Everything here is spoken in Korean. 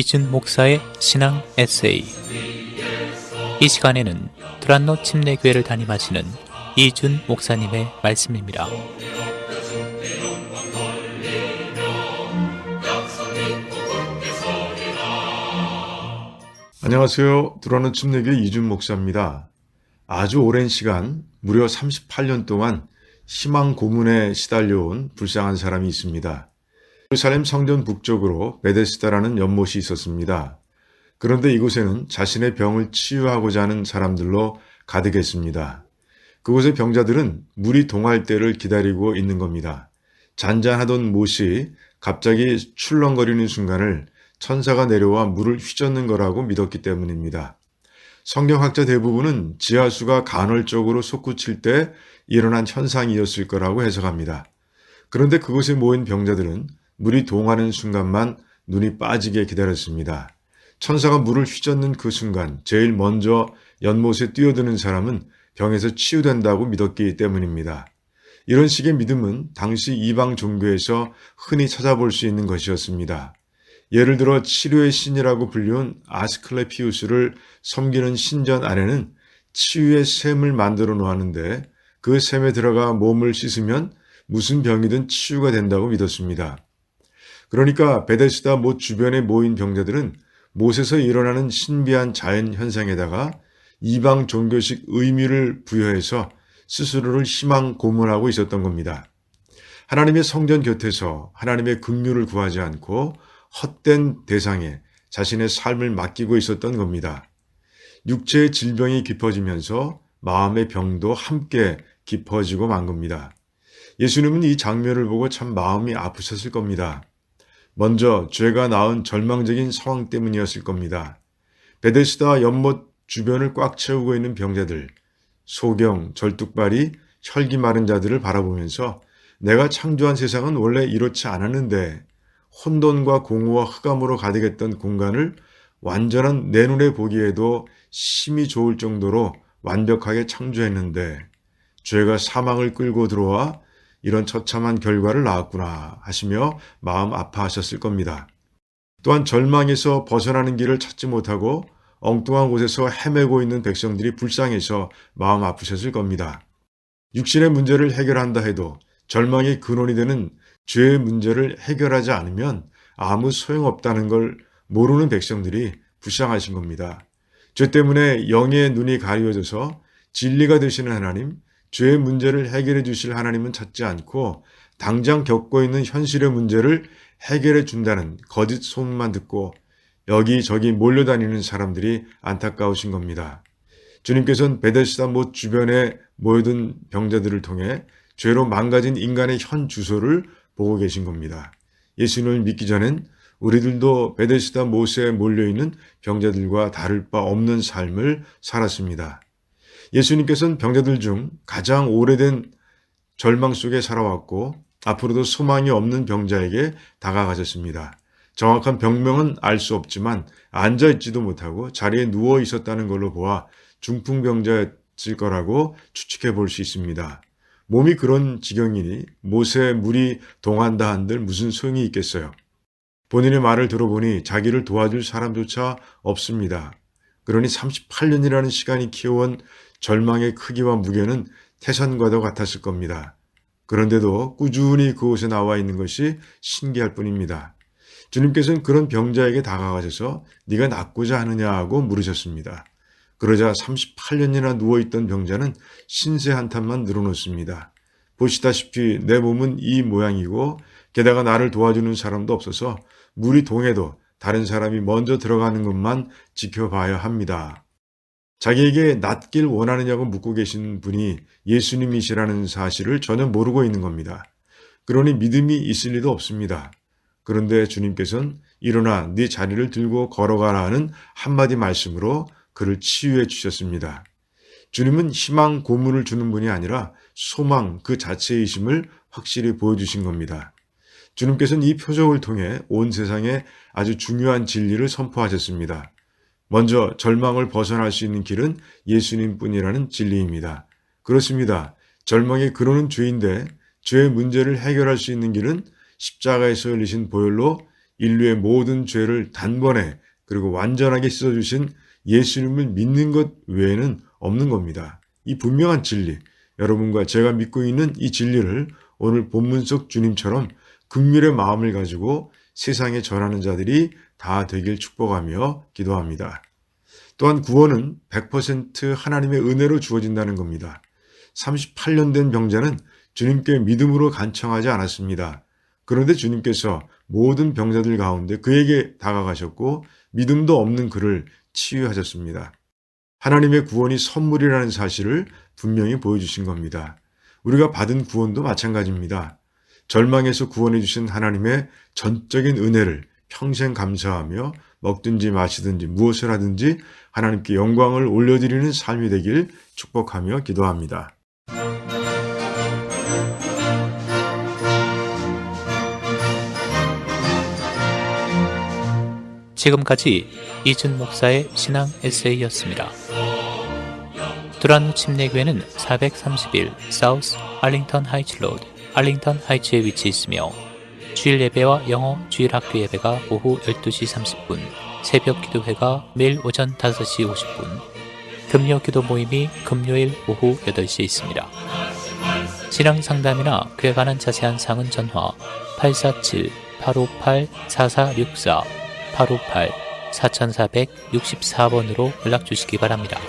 이준 목사의 신앙 에세이. 이 시간에는 두란노 침례교회를 담임하시는 이준 목사님의 말씀입니다. 안녕하세요. 두란노 침례교회 이준 목사입니다. 아주 오랜 시간, 무려 38년 동안 희망 고문에 시달려온 불쌍한 사람이 있습니다. 예루살렘 성전 북쪽으로 베데스다라는 연못이 있었습니다. 그런데 이곳에는 자신의 병을 치유하고자 하는 사람들로 가득했습니다. 그곳의 병자들은 물이 동할 때를 기다리고 있는 겁니다. 잔잔하던 못이 갑자기 출렁거리는 순간을 천사가 내려와 물을 휘젓는 거라고 믿었기 때문입니다. 성경학자 대부분은 지하수가 간헐적으로 솟구칠 때 일어난 현상이었을 거라고 해석합니다. 그런데 그곳에 모인 병자들은 물이 동하는 순간만 눈이 빠지게 기다렸습니다. 천사가 물을 휘젓는 그 순간 제일 먼저 연못에 뛰어드는 사람은 병에서 치유된다고 믿었기 때문입니다. 이런 식의 믿음은 당시 이방 종교에서 흔히 찾아볼 수 있는 것이었습니다. 예를 들어 치료의 신이라고 불리운 아스클레피우스를 섬기는 신전 안에는 치유의 샘을 만들어 놓았는데 그 샘에 들어가 몸을 씻으면 무슨 병이든 치유가 된다고 믿었습니다. 그러니까 베데스다 못 주변에 모인 병자들은 못에서 일어나는 신비한 자연 현상에다가 이방 종교식 의미를 부여해서 스스로를 희망 고문하고 있었던 겁니다. 하나님의 성전 곁에서 하나님의 긍휼을 구하지 않고 헛된 대상에 자신의 삶을 맡기고 있었던 겁니다. 육체의 질병이 깊어지면서 마음의 병도 함께 깊어지고 만 겁니다. 예수님은 이 장면을 보고 참 마음이 아프셨을 겁니다. 먼저 죄가 낳은 절망적인 상황 때문이었을 겁니다. 베데스다 연못 주변을 꽉 채우고 있는 병자들, 소경, 절뚝발이, 혈기 마른 자들을 바라보면서 내가 창조한 세상은 원래 이렇지 않았는데 혼돈과 공허와 흑암으로 가득했던 공간을 완전한 내 눈에 보기에도 심히 좋을 정도로 완벽하게 창조했는데 죄가 사망을 끌고 들어와 이런 처참한 결과를 낳았구나 하시며 마음 아파하셨을 겁니다. 또한 절망에서 벗어나는 길을 찾지 못하고 엉뚱한 곳에서 헤매고 있는 백성들이 불쌍해서 마음 아프셨을 겁니다. 육신의 문제를 해결한다 해도 절망의 근원이 되는 죄의 문제를 해결하지 않으면 아무 소용없다는 걸 모르는 백성들이 불쌍하신 겁니다. 죄 때문에 영의 눈이 가려져서 진리가 되시는 하나님, 죄의 문제를 해결해 주실 하나님은 찾지 않고 당장 겪고 있는 현실의 문제를 해결해 준다는 거짓 소문만 듣고 여기저기 몰려다니는 사람들이 안타까우신 겁니다. 주님께서는 베데스다 못 주변에 모여든 병자들을 통해 죄로 망가진 인간의 현 주소를 보고 계신 겁니다. 예수님을 믿기 전엔 우리들도 베데스다 못에 몰려있는 병자들과 다를 바 없는 삶을 살았습니다. 예수님께서는 병자들 중 가장 오래된 절망 속에 살아왔고 앞으로도 소망이 없는 병자에게 다가가셨습니다. 정확한 병명은 알 수 없지만 앉아있지도 못하고 자리에 누워 있었다는 걸로 보아 중풍병자였을 거라고 추측해 볼 수 있습니다. 몸이 그런 지경이니 못에 물이 동한다 한들 무슨 소용이 있겠어요. 본인의 말을 들어보니 자기를 도와줄 사람조차 없습니다. 그러니 38년이라는 시간이 키워온 절망의 크기와 무게는 태산과도 같았을 겁니다. 그런데도 꾸준히 그곳에 나와 있는 것이 신기할 뿐입니다. 주님께서는 그런 병자에게 다가가셔서 네가 낫고자 하느냐고 물으셨습니다. 그러자 38년이나 누워있던 병자는 신세 한탄만 늘어놓습니다. 보시다시피 내 몸은 이 모양이고 게다가 나를 도와주는 사람도 없어서 물이 동해도 다른 사람이 먼저 들어가는 것만 지켜봐야 합니다. 자기에게 낫길 원하느냐고 묻고 계신 분이 예수님이시라는 사실을 전혀 모르고 있는 겁니다. 그러니 믿음이 있을 리도 없습니다. 그런데 주님께서는 일어나 네 자리를 들고 걸어가라 하는 한마디 말씀으로 그를 치유해 주셨습니다. 주님은 희망 고문을 주는 분이 아니라 소망 그 자체이심을 확실히 보여주신 겁니다. 주님께서는 이 표적을 통해 온 세상에 아주 중요한 진리를 선포하셨습니다. 먼저 절망을 벗어날 수 있는 길은 예수님뿐이라는 진리입니다. 그렇습니다. 절망의 근원은 죄인데 죄의 문제를 해결할 수 있는 길은 십자가에서 열리신 보혈로 인류의 모든 죄를 단번에 그리고 완전하게 씻어주신 예수님을 믿는 것 외에는 없는 겁니다. 이 분명한 진리, 여러분과 제가 믿고 있는 이 진리를 오늘 본문 속 주님처럼 긍휼의 마음을 가지고 세상에 전하는 자들이 다 되길 축복하며 기도합니다. 또한 구원은 100% 하나님의 은혜로 주어진다는 겁니다. 38년 된 병자는 주님께 믿음으로 간청하지 않았습니다. 그런데 주님께서 모든 병자들 가운데 그에게 다가가셨고 믿음도 없는 그를 치유하셨습니다. 하나님의 구원이 선물이라는 사실을 분명히 보여주신 겁니다. 우리가 받은 구원도 마찬가지입니다. 절망에서 구원해 주신 하나님의 전적인 은혜를 평생 감사하며 먹든지 마시든지 무엇을 하든지 하나님께 영광을 올려드리는 삶이 되길 축복하며 기도합니다. 지금까지 이준 목사의 신앙 에세이였습니다. 두란노 침례교회는 431 사우스 알링턴 하이츠 로드, 알링턴 하이츠에 위치해 있으며 주일 예배와 영어 주일 학교 예배가 오후 12시 30분, 새벽 기도회가 매일 오전 5시 50분, 금요 기도 모임이 금요일 오후 8시에 있습니다. 신앙 상담이나 그에 관한 자세한 사항은 전화 847-858-4464, 858-4464번으로 연락 주시기 바랍니다.